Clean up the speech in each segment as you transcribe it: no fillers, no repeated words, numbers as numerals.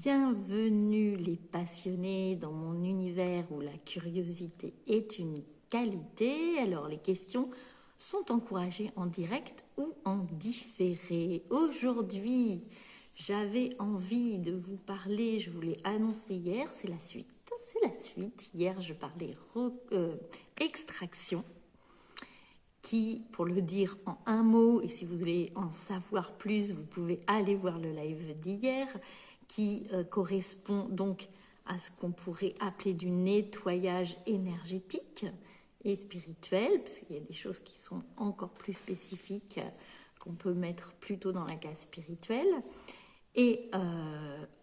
Bienvenue les passionnés dans mon univers où la curiosité est une qualité. Alors les questions sont encouragées en direct ou en différé. Aujourd'hui, j'avais envie de vous parler, je vous l'ai annoncé hier, c'est la suite. Hier, je parlais extraction, qui, pour le dire en un mot, et si vous voulez en savoir plus, vous pouvez aller voir le live d'hier, qui correspond donc à ce qu'on pourrait appeler du nettoyage énergétique et spirituel, parce qu'il y a des choses qui sont encore plus spécifiques qu'on peut mettre plutôt dans la case spirituelle. Et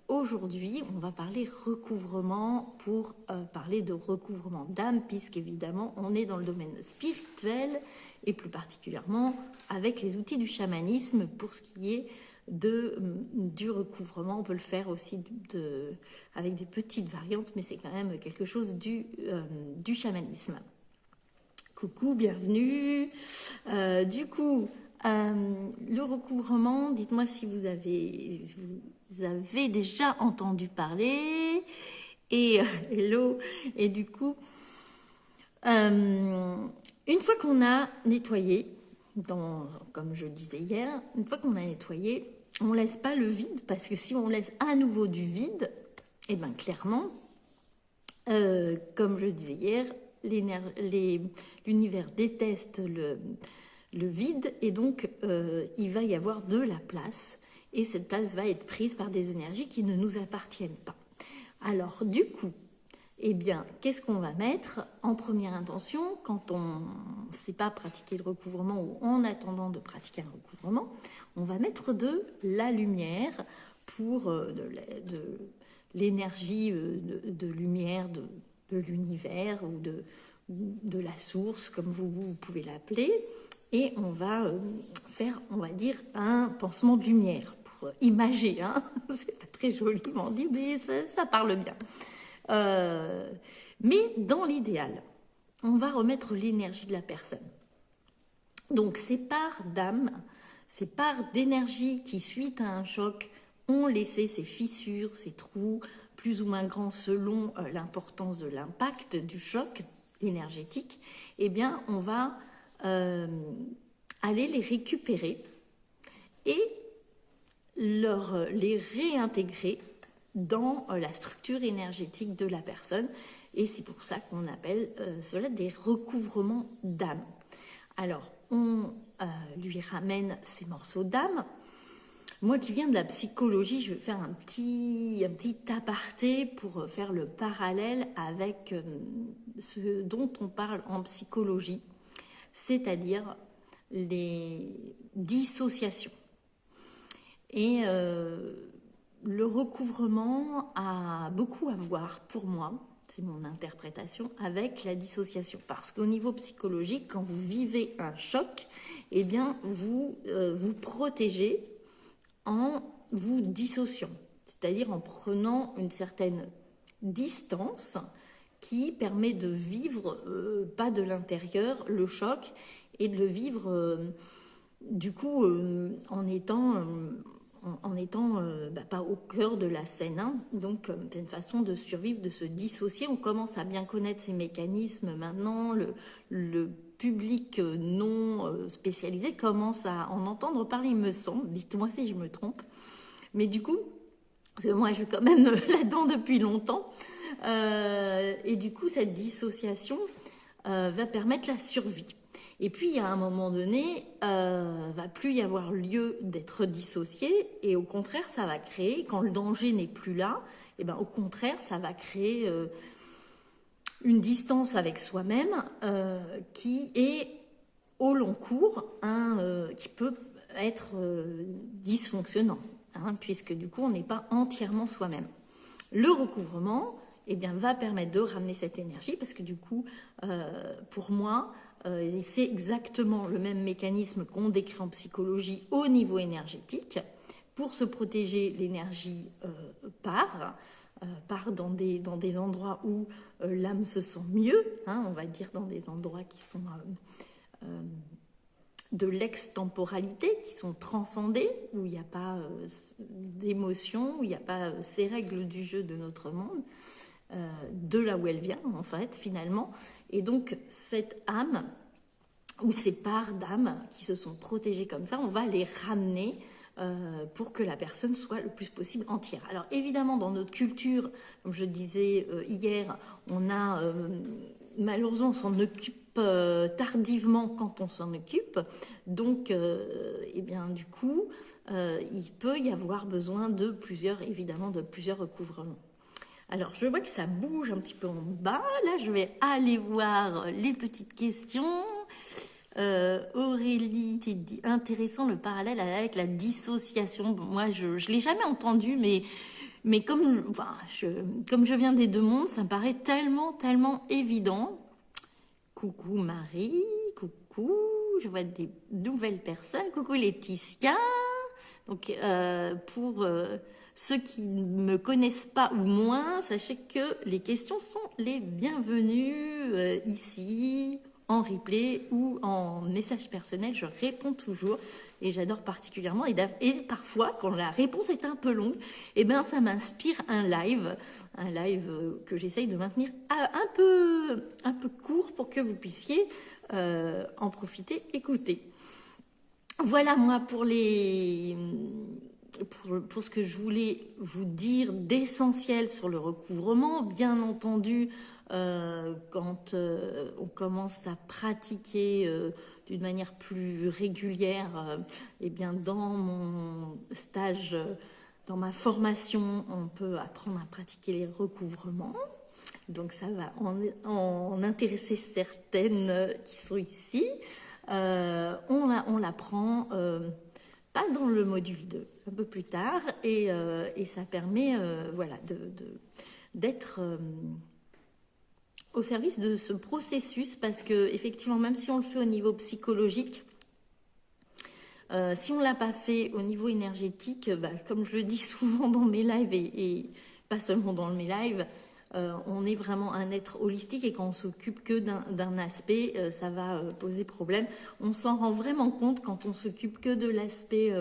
aujourd'hui, on va parler recouvrement pour parler de recouvrement d'âme, puisqu'évidemment, on est dans le domaine spirituel et plus particulièrement avec les outils du chamanisme pour ce qui est du recouvrement. On peut le faire aussi avec des petites variantes, mais c'est quand même quelque chose du chamanisme. Coucou, bienvenue. Du coup, le recouvrement, dites-moi si vous avez déjà entendu parler. Et hello. Et du coup, une fois qu'on a nettoyé, comme je disais hier, une fois qu'on a nettoyé, on ne laisse pas le vide, parce que si on laisse à nouveau du vide, et bien clairement, comme je disais hier, l'univers déteste le vide, et donc il va y avoir de la place, et cette place va être prise par des énergies qui ne nous appartiennent pas. Alors du coup, eh bien, qu'est-ce qu'on va mettre en première intention quand on ne sait pas pratiquer le recouvrement ou en attendant de pratiquer un recouvrement? On va mettre de la lumière pour de l'énergie de lumière de l'univers ou de la source, comme vous pouvez l'appeler. Et on va faire, on va dire, un pansement de lumière pour imager. Hein. C'est pas très joliment dit, mais ça parle bien. Mais dans l'idéal, on va remettre l'énergie de la personne. Donc ces parts d'âme, ces parts d'énergie qui, suite à un choc, ont laissé ces fissures, ces trous, plus ou moins grands selon l'importance de l'impact du choc énergétique, eh bien on va aller les récupérer et les réintégrer dans la structure énergétique de la personne, et c'est pour ça qu'on appelle cela des recouvrements d'âme. Alors, on lui ramène ces morceaux d'âme. Moi qui viens de la psychologie, je vais faire un petit aparté pour faire le parallèle avec ce dont on parle en psychologie, c'est-à-dire les dissociations. Et le recouvrement a beaucoup à voir, pour moi, c'est mon interprétation, avec la dissociation. Parce qu'au niveau psychologique, quand vous vivez un choc, eh bien, vous vous protégez en vous dissociant, c'est-à-dire en prenant une certaine distance qui permet de vivre, pas de l'intérieur, le choc, et de le vivre, du coup, en étant pas au cœur de la scène. Hein. Donc, c'est une façon de survivre, de se dissocier. On commence à bien connaître ces mécanismes maintenant. Le public non spécialisé commence à en entendre parler, il me semble. Dites-moi si je me trompe. Mais du coup, parce que moi, je suis quand même là-dedans depuis longtemps. Et du coup, cette dissociation va permettre la survie. Et puis, à un moment donné, va plus y avoir lieu d'être dissocié, et au contraire, ça va créer, quand le danger n'est plus là, et ben, au contraire, ça va créer une distance avec soi-même qui est, au long cours, qui peut être dysfonctionnant, hein, puisque du coup, on n'est pas entièrement soi-même. Le recouvrement, eh bien, va permettre de ramener cette énergie, parce que du coup, pour moi, c'est exactement le même mécanisme qu'on décrit en psychologie au niveau énergétique. Pour se protéger, l'énergie part dans des endroits où l'âme se sent mieux, hein, on va dire dans des endroits qui sont de l'extemporalité qui sont transcendées, où il n'y a pas d'émotion, où il n'y a pas ces règles du jeu de notre monde, de là où elle vient en fait finalement. Et donc cette âme ou ces parts d'âme qui se sont protégées comme ça, on va les ramener pour que la personne soit le plus possible entière. Alors évidemment dans notre culture, comme je disais hier, on a malheureusement on s'en occupe tardivement quand on s'en occupe, donc et bien du coup il peut y avoir besoin de plusieurs recouvrements. Alors je vois que ça bouge un petit peu en bas, là je vais aller voir les petites questions. Aurélie, t'es dit intéressant le parallèle avec la dissociation. Bon, moi je l'ai jamais entendu, mais comme je viens des deux mondes, ça me paraît tellement évident. Coucou Marie, coucou, je vois des nouvelles personnes. Coucou Laetitia. Donc pour ceux qui ne me connaissent pas ou moins, sachez que les questions sont les bienvenues ici, en replay ou en message personnel. Je réponds toujours et j'adore particulièrement. Et parfois, quand la réponse est un peu longue, eh ben, ça m'inspire un live que j'essaye de maintenir un peu court pour que vous puissiez en profiter, écouter. Voilà moi pour ce que je voulais vous dire d'essentiel sur le recouvrement. Bien entendu, quand on commence à pratiquer d'une manière plus régulière, eh bien dans mon stage, dans ma formation, on peut apprendre à pratiquer les recouvrements. Donc ça va en intéresser certaines qui sont ici. On l'apprend pas dans le module 2, un peu plus tard, et ça permet voilà, d'être au service de ce processus, parce que effectivement, même si on le fait au niveau psychologique, si on ne l'a pas fait au niveau énergétique, comme je le dis souvent dans mes lives, et pas seulement dans mes lives, on est vraiment un être holistique, et quand on s'occupe que d'un aspect, ça va poser problème. On s'en rend vraiment compte quand on s'occupe que de l'aspect.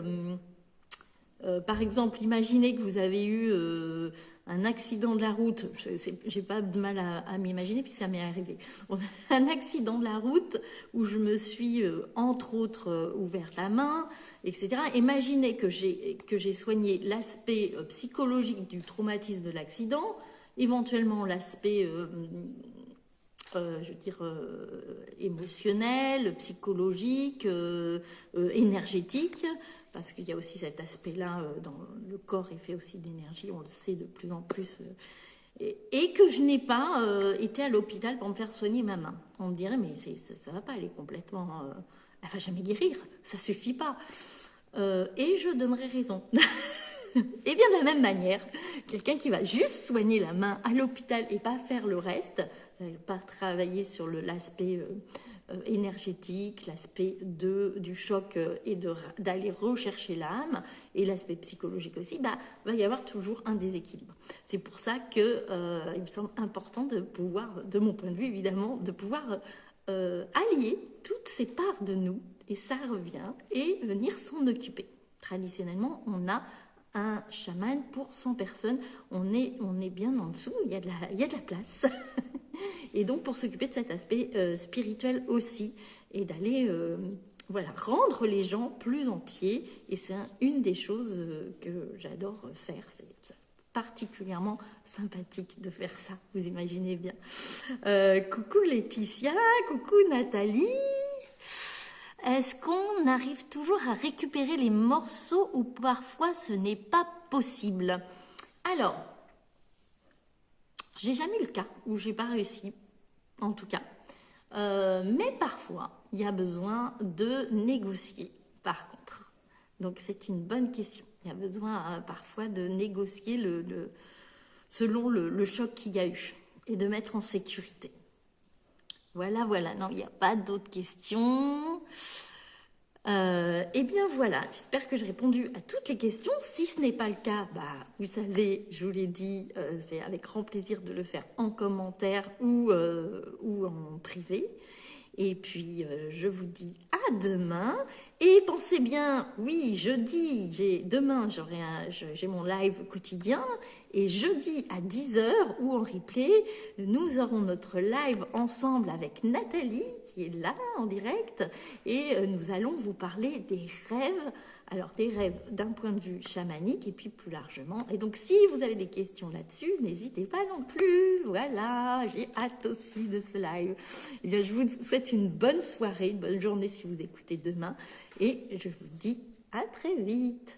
Par exemple, imaginez que vous avez eu un accident de la route. J'ai pas de mal à m'imaginer, puis ça m'est arrivé. Un accident de la route où je me suis, entre autres, ouvert la main, etc. Imaginez que j'ai soigné l'aspect psychologique du traumatisme de l'accident, éventuellement l'aspect, émotionnel, psychologique, énergétique, parce qu'il y a aussi cet aspect-là, dans le corps est fait aussi d'énergie, on le sait de plus en plus, et que je n'ai pas été à l'hôpital pour me faire soigner ma main. On me dirait, mais ça va pas, elle est complètement... elle va jamais guérir, ça suffit pas. Et je donnerai raison. Et bien de la même manière, quelqu'un qui va juste soigner la main à l'hôpital et pas faire le reste, pas travailler sur l'aspect énergétique, l'aspect du choc et d'aller rechercher l'âme, et l'aspect psychologique aussi, va y avoir toujours un déséquilibre. C'est pour ça que il me semble important de pouvoir, de mon point de vue évidemment, de pouvoir allier toutes ces parts de nous, et ça revient, et venir s'en occuper. Traditionnellement, on a un chaman pour 100 personnes, on est bien en dessous, il y a de la place. Et donc pour s'occuper de cet aspect spirituel aussi, et d'aller rendre les gens plus entiers, et c'est une des choses que j'adore faire, c'est particulièrement sympathique de faire ça, vous imaginez bien. Coucou Laetitia, coucou Nathalie. Est-ce qu'on arrive toujours à récupérer les morceaux ou parfois ce n'est pas possible? Alors, j'ai jamais eu le cas où j'ai pas réussi, en tout cas. Mais parfois, il y a besoin de négocier, par contre. Donc, c'est une bonne question. Il y a besoin parfois de négocier selon le choc qu'il y a eu, et de mettre en sécurité. Voilà. Non, il n'y a pas d'autres questions. Eh bien voilà, j'espère que j'ai répondu à toutes les questions. Si ce n'est pas le cas, vous savez, je vous l'ai dit, c'est avec grand plaisir de le faire en commentaire ou en privé. Et puis, je vous dis à à demain. Et pensez bien, oui, demain, j'ai mon live quotidien. Et jeudi à 10 heures ou en replay, nous aurons notre live ensemble avec Nathalie qui est là en direct. Et nous allons vous parler des rêves. Alors, des rêves d'un point de vue chamanique et puis plus largement. Et donc, si vous avez des questions là-dessus, n'hésitez pas non plus. Voilà, j'ai hâte aussi de ce live. Eh bien, je vous souhaite une bonne soirée, une bonne journée si vous écoutez demain. Et je vous dis à très vite.